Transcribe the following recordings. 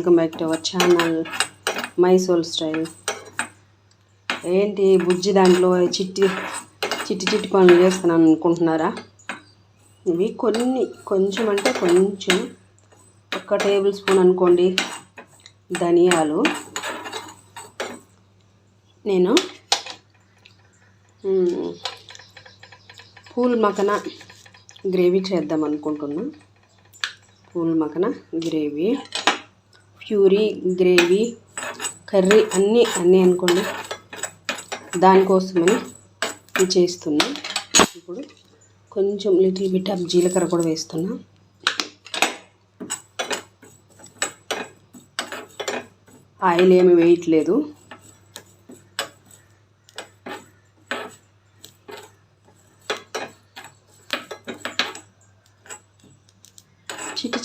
Welcome back to our channel my soul style. ఏంటి బుజ్జి దాంట్లో చిట్టి చిట్టి చిట్టి పనులు చేస్తున్నాను అనుకుంటున్నారా? ఇవి కొంచెం అంటే కొంచెం 1 టేబుల్ స్పూన్ అనుకోండి ధనియాలు. నేను పూల్ మఖన గ్రేవీ చేద్దాం అనుకుంటున్నా. పూల్ makhana gravy, puree gravy, curry అన్నీ అనుకోండి. దానికోసమని ఇది చేస్తున్నా. ఇప్పుడు కొంచెం లిటిల్ బిట్ ఆఫ్ జీలకర్ర కూడా వేస్తున్నా. ఆయిల్ ఏమి వేయట్లేదు.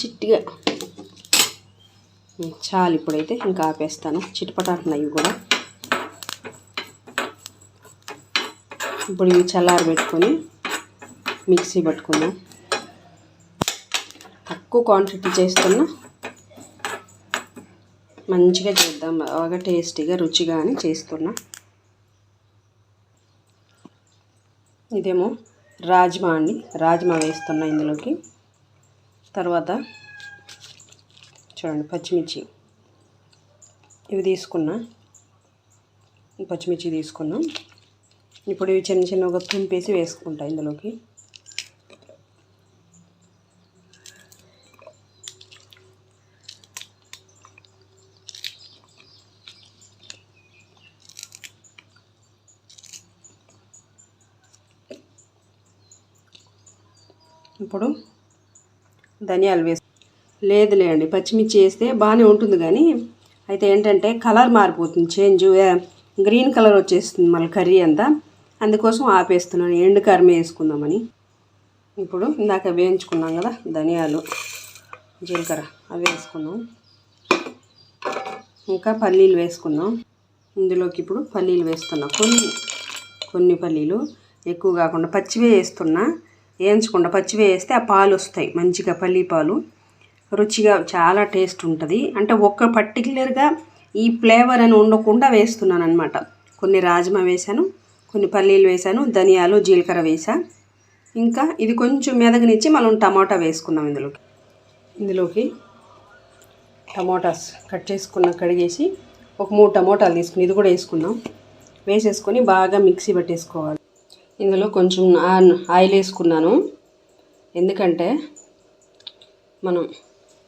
చిట్టిగా చాలు. ఇప్పుడైతే ఇంకా ఆపేస్తాను. చిటపటాడుతున్నాయి ఇవి కూడా. ఇప్పుడు ఇవి చల్లారి పెట్టుకొని మిక్సీ పట్టుకుందాం. తక్కువ క్వాంటిటీ చేస్తున్నా, మంచిగా చేద్దాం, బాగా టేస్టీగా రుచిగా అని చేస్తున్నా. ఇదేమో రాజ్మా అండి. రాజ్మా వేస్తున్నా ఇందులోకి. తర్వాత చూడండి పచ్చిమిర్చి ఇవి తీసుకున్నా. పచ్చిమిర్చి తీసుకున్నాం. ఇప్పుడు ఇవి చిన్నగా తుంపేసి వేసుకుంటా ఇందులోకి. ఇప్పుడు ధనియాలు లేదులే అండి, పచ్చిమిర్చి వేస్తే బాగానే ఉంటుంది, కానీ అయితే ఏంటంటే కలర్ మారిపోతుంది, చేంజ్ గ్రీన్ కలర్ వచ్చేస్తుంది మళ్ళీ కర్రీ అంతా. అందుకోసం ఆపేస్తున్నాను, ఎండు కారం వేసుకుందామని. ఇప్పుడు ఇందాక వేయించుకున్నాం కదా ధనియాలు, జీలకర్ర, అవి వేసుకున్నాం. ఇంకా పల్లీలు వేసుకున్నాం. ఇందులోకి ఇప్పుడు పల్లీలు వేస్తున్నా. కొన్ని పల్లీలు, ఎక్కువ కాకుండా పచ్చివే వేస్తున్నా. వేయించకుండా పచ్చివే వేస్తే ఆ పాలు వస్తాయి మంచిగా, పల్లీ పాలు రుచిగా చాలా టేస్ట్ ఉంటుంది. అంటే ఒక్క పర్టికులర్గా ఈ ఫ్లేవర్ అని ఉండకుండా వేస్తున్నాను అనమాట. కొన్ని రాజ్మా వేసాను, కొన్ని పల్లీలు వేసాను, ధనియాలు, జీలకర్ర వేసా. ఇంకా ఇది కొంచెం మెదగనిచ్చి మనం టమాటా వేసుకున్నాం ఇందులోకి. టమాటాస్ కట్ చేసుకున్న కడిగేసి ఒక 3 టమాటాలు తీసుకుని ఇది కూడా వేసుకున్నాం. వేసేసుకొని బాగా మిక్సీ పట్టేసుకోవాలి. ఇందులో కొంచెం ఆయిల్ వేసుకున్నాను, ఎందుకంటే మనం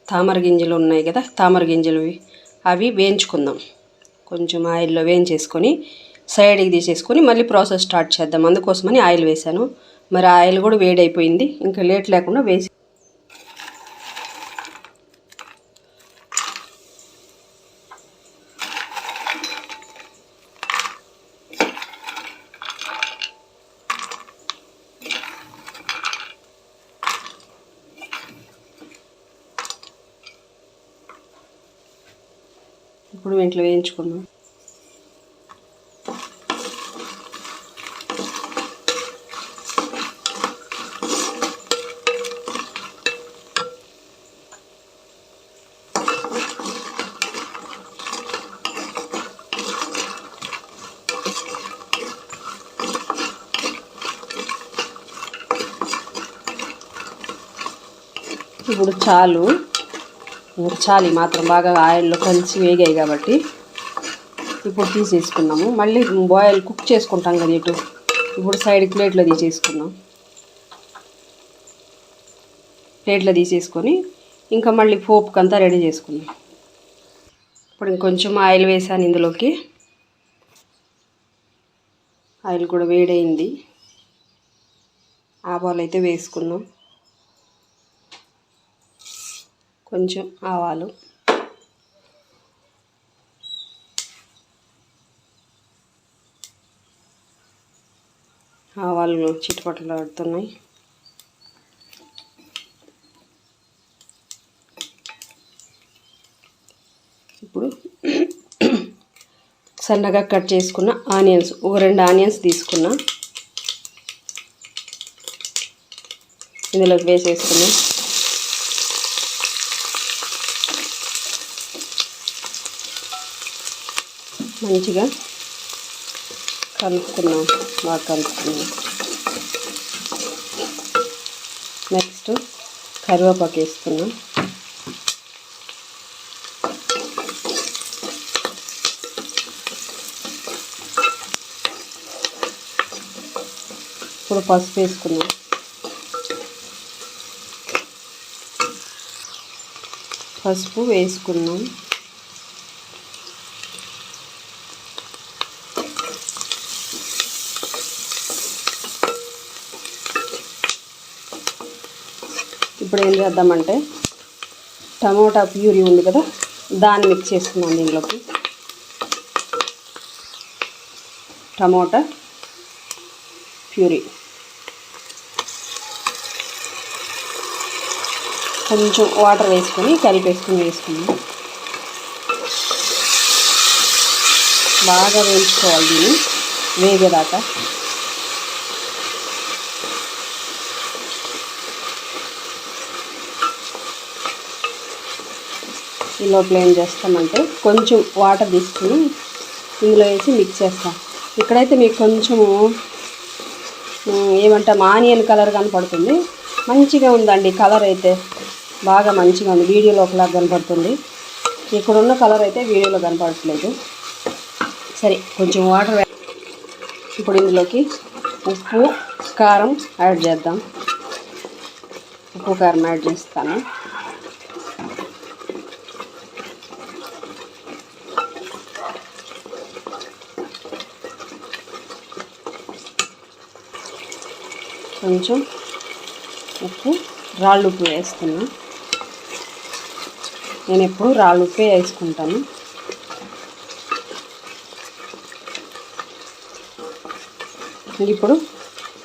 తామర గింజలు ఉన్నాయి కదా, తామర గింజలు అవి వేయించుకుందాం. కొంచెం ఆయిల్లో వేయించేసుకొని సైడ్కి తీసేసుకొని మళ్ళీ ప్రాసెస్ స్టార్ట్ చేద్దాం. అందుకోసమని ఆయిల్ వేసాను. మరి ఆయిల్ కూడా వేడైపోయింది. ఇంకా లేట్ లేకుండా వేసి ఇప్పుడు ఇంట్లో వేయించుకుందాం. ఇప్పుడు చాలు మాత్రం బాగా ఆయిల్లో కలిసి వేగాయి కాబట్టి ఇప్పుడు తీసేసుకున్నాము. మళ్ళీ కుక్ చేసుకుంటాం కదా ఇటు. ఇప్పుడు సైడ్ ప్లేట్లో తీసేసుకున్నాం. ప్లేట్లో తీసేసుకొని ఇంకా మళ్ళీ పోపుకంతా రెడీ చేసుకున్నాం. ఇప్పుడు ఇంకొంచెం ఆయిల్ వేసాను ఇందులోకి. ఆయిల్ కూడా వేడైంది. ఆవాలు అయితే వేసుకున్నాం. కొంచెం ఆవాలు, చిటపటలాడుతున్నాయి. ఇప్పుడు సన్నగా కట్ చేసుకున్న ఆనియన్స్, ఒక 2 ఆనియన్స్ తీసుకున్నా. ఇందులోకి వేసేసుకున్నాం. మంచిగా కలుపుకున్నాం, బాగా కలుపుకున్నాం. నెక్స్ట్ కరివేపాకు వేసుకున్నాం. ఇప్పుడు పసుపు వేసుకున్నాం. పసుపు వేసుకున్నాం. ఇప్పుడు ఏం చేద్దామంటే టమోటా ప్యూరీ ఉంది కదా, దాన్ని మిక్స్ చేసుకున్నాం దీనిలోకి. టమోటా ప్యూరీ కొంచెం వాటర్ వేసుకొని వేసుకున్నాం. బాగా వేయించుకోవాలి దీన్ని వేగేదాకా. ఈ లోపల ఏం చేస్తామంటే కొంచెం వాటర్ తీసుకుని ఇందులో వేసి మిక్స్ చేస్తాం. ఇక్కడైతే మీకు కొంచెము ఏమంటాం ఆనియన్ కలర్ కనపడుతుంది. మంచిగా ఉందండి కలర్ అయితే, బాగా మంచిగా ఉంది. వీడియోలో ఒకలాగా కనపడుతుంది, ఇక్కడున్న కలర్ అయితే వీడియోలో కనపడట్లేదు. సరే, కొంచెం వాటర్. ఇప్పుడు ఇందులోకి ఉప్పు కారం యాడ్ చేద్దాం. ఉప్పు కారం యాడ్ చేస్తాను. కొంచెం ఉప్పు, రాళ్ళు ఉప్పు వేస్తున్నా. నేను ఎప్పుడు రాళ్ళు ఉప్పే వేసుకుంటాను. ఇప్పుడు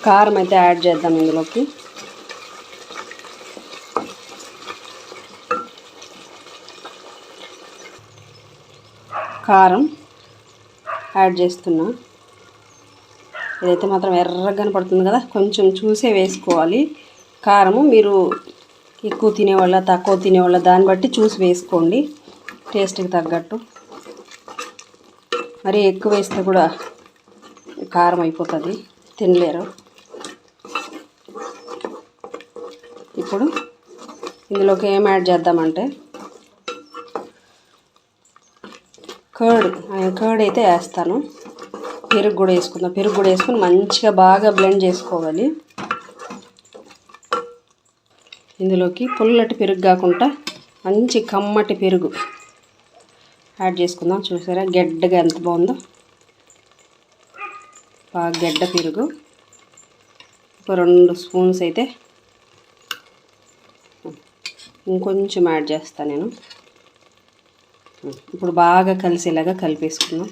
కారం అయితే యాడ్ చేద్దాం ఇందులోకి. కారం యాడ్ చేస్తున్నా. ఇదైతే మాత్రం ఎర్రగా కనపడుతుంది కదా, కొంచెం చూసే వేసుకోవాలి. కారము మీరు ఎక్కువ తినేవాళ్ళ తక్కువ తినేవాళ్ళ దాన్ని బట్టి చూసి వేసుకోండి, టేస్ట్కి తగ్గట్టు. మరి ఎక్కువ వేస్తే కూడా కారం అయిపోతుంది, తినలేరు. ఇప్పుడు ఇందులోకి ఏం యాడ్ చేద్దామంటే కర్డ్ అయితే వేస్తాను. పెరుగు కూడా వేసుకుందాం. పెరుగు కూడా వేసుకుని మంచిగా బాగా బ్లెండ్ చేసుకోవాలి. ఇందులోకి పుల్లటి పెరుగు కాకుండా మంచి కమ్మటి పెరుగు యాడ్ చేసుకుందాం. చూసారా గడ్డగా ఎంత బాగుందో, బాగా గడ్డ పెరుగు. ఒక 2 స్పూన్స్ అయితే ఇంకొంచెం యాడ్ చేస్తాను నేను. ఇప్పుడు బాగా కలిసేలాగా కలిపేసుకుందాం,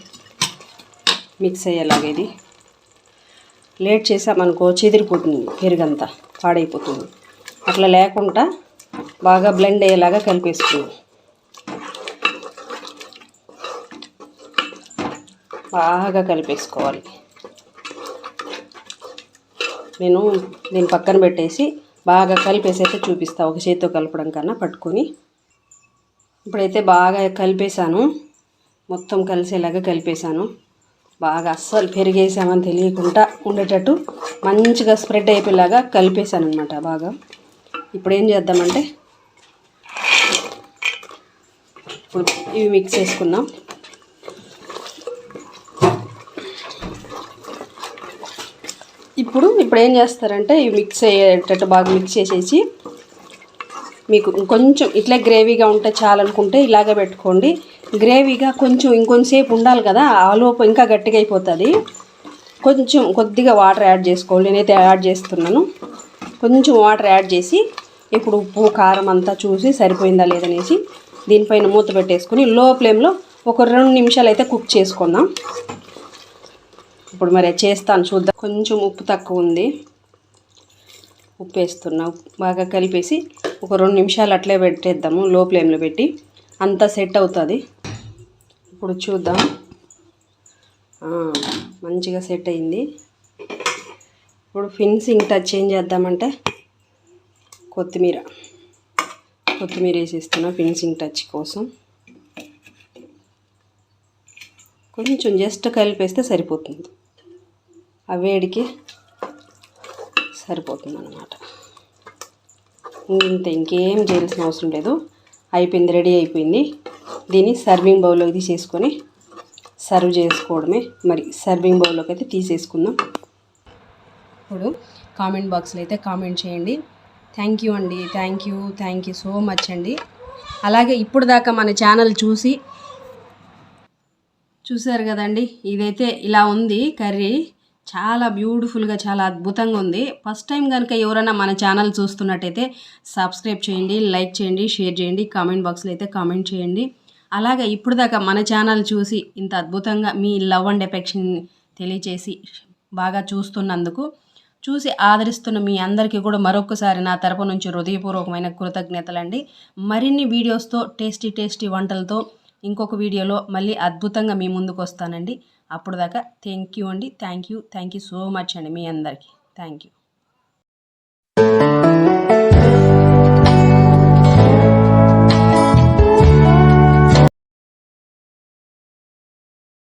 మిక్స్ అయ్యేలాగా. ఇది లేట్ చేసామనుకో చెదిరిపోతుంది, పెరుగంతా పాడైపోతుంది. అట్లా లేకుండా బాగా బ్లెండ్ అయ్యేలాగా కలిపేసుకుందాం. బాగా కలిపేసుకోవాలి. నేను దీన్ని పక్కన పెట్టేసి బాగా కలిపేసి అయితే చూపిస్తాను, ఒక చేతితో కలపడం కన్నా పట్టుకొని. ఇప్పుడైతే బాగా కలిపేశాను, మొత్తం కలిసేలాగా కలిపేశాను. బాగా అస్సలు పెరిగేసామని తెలియకుండా ఉండేటట్టు మంచిగా స్ప్రెడ్ అయిపోయేలాగా కలిపేశాను అనమాట బాగా. ఇప్పుడు ఏం చేద్దామంటే ఇప్పుడు ఇవి మిక్స్ చేసుకుందాం. ఇప్పుడు ఏం చేస్తారంటే ఇవి మిక్స్ అయ్యేటట్టు బాగా మిక్స్ చేసేసి, మీకు కొంచెం ఇట్లా గ్రేవీగా ఉంటే చాలనుకుంటే ఇలాగే పెట్టుకోండి. గ్రేవీగా కొంచెం ఇంకొంచెంసేపు ఉండాలి కదా, ఆలోపు ఇంకా గట్టిగా అయిపోతుంది. కొద్దిగా వాటర్ యాడ్ చేసుకోవాలి. నేనైతే యాడ్ చేస్తున్నాను. కొంచెం వాటర్ యాడ్ చేసి ఇప్పుడు ఉప్పు కారం అంతా చూసి సరిపోయిందా లేదనేసి దీనిపైన మూత పెట్టేసుకొని లో ఫ్లేమ్లో ఒక 2 నిమిషాలు అయితే కుక్ చేసుకుందాం. ఇప్పుడు మరి చేస్తాను చూద్దాం. కొంచెం ఉప్పు తక్కువ ఉంది, ఉప్పు వేస్తున్నా. బాగా కలిపేసి ఒక 2 నిమిషాలు అట్లే పెట్టేద్దాము లో ఫ్లేమ్లో పెట్టి, అంతా సెట్ అవుతుంది. ఇప్పుడు చూద్దాం. మంచిగా సెట్ అయింది. ఇప్పుడు ఫినిషింగ్ టచ్ ఏం చేద్దామంటే కొత్తిమీర వేసేస్తున్నా ఫినిషింగ్ టచ్ కోసం. కొంచెం జస్ట్ కలిపేస్తే సరిపోతుంది, ఆ వేడికి సరిపోతుంది అన్నమాట. ఇంతే, ఇంకేం చేయాల్సిన అవసరం లేదు. అయిపోయింది, రెడీ అయిపోయింది. దీన్ని సర్వింగ్ బౌల్లోకి తీసేసుకొని సర్వ్ చేసుకోవడమే. మరి సర్వింగ్ బౌల్లోకి అయితే తీసేసుకుందాం. ఇప్పుడు కామెంట్ బాక్స్లో అయితే కామెంట్ చేయండి. థ్యాంక్ యూ అండి, థ్యాంక్ యూ సో మచ్ అండి. అలాగే ఇప్పుడు దాకా మన ఛానల్ చూసారు కదండి, ఇదైతే ఇలా ఉంది కర్రీ. చాలా బ్యూటిఫుల్గా, చాలా అద్భుతంగా ఉంది. ఫస్ట్ టైం కనుక ఎవరైనా మన ఛానల్ చూస్తున్నట్టయితే సబ్స్క్రైబ్ చేయండి, లైక్ చేయండి, షేర్ చేయండి, కామెంట్ బాక్స్లో అయితే కామెంట్ చేయండి. అలాగే ఇప్పుడు దాకా మన ఛానల్ చూసి ఇంత అద్భుతంగా మీ లవ్ అండ్ ఎఫెక్షన్ తెలియచేసి బాగా చూస్తున్నందుకు, చూసి ఆదరిస్తున్న మీ అందరికీ కూడా మరొకసారి నా తరపు నుంచి హృదయపూర్వకమైన కృతజ్ఞతలండి. మరిన్ని వీడియోస్తో, టేస్టీ వంటలతో ఇంకొక వీడియోలో మళ్ళీ అద్భుతంగా మీ ముందుకు వస్తానండి. అప్పుడు దాకా థ్యాంక్ యూ అండి, థ్యాంక్ యూ సో మచ్ అండి మీ అందరికీ. Thank you.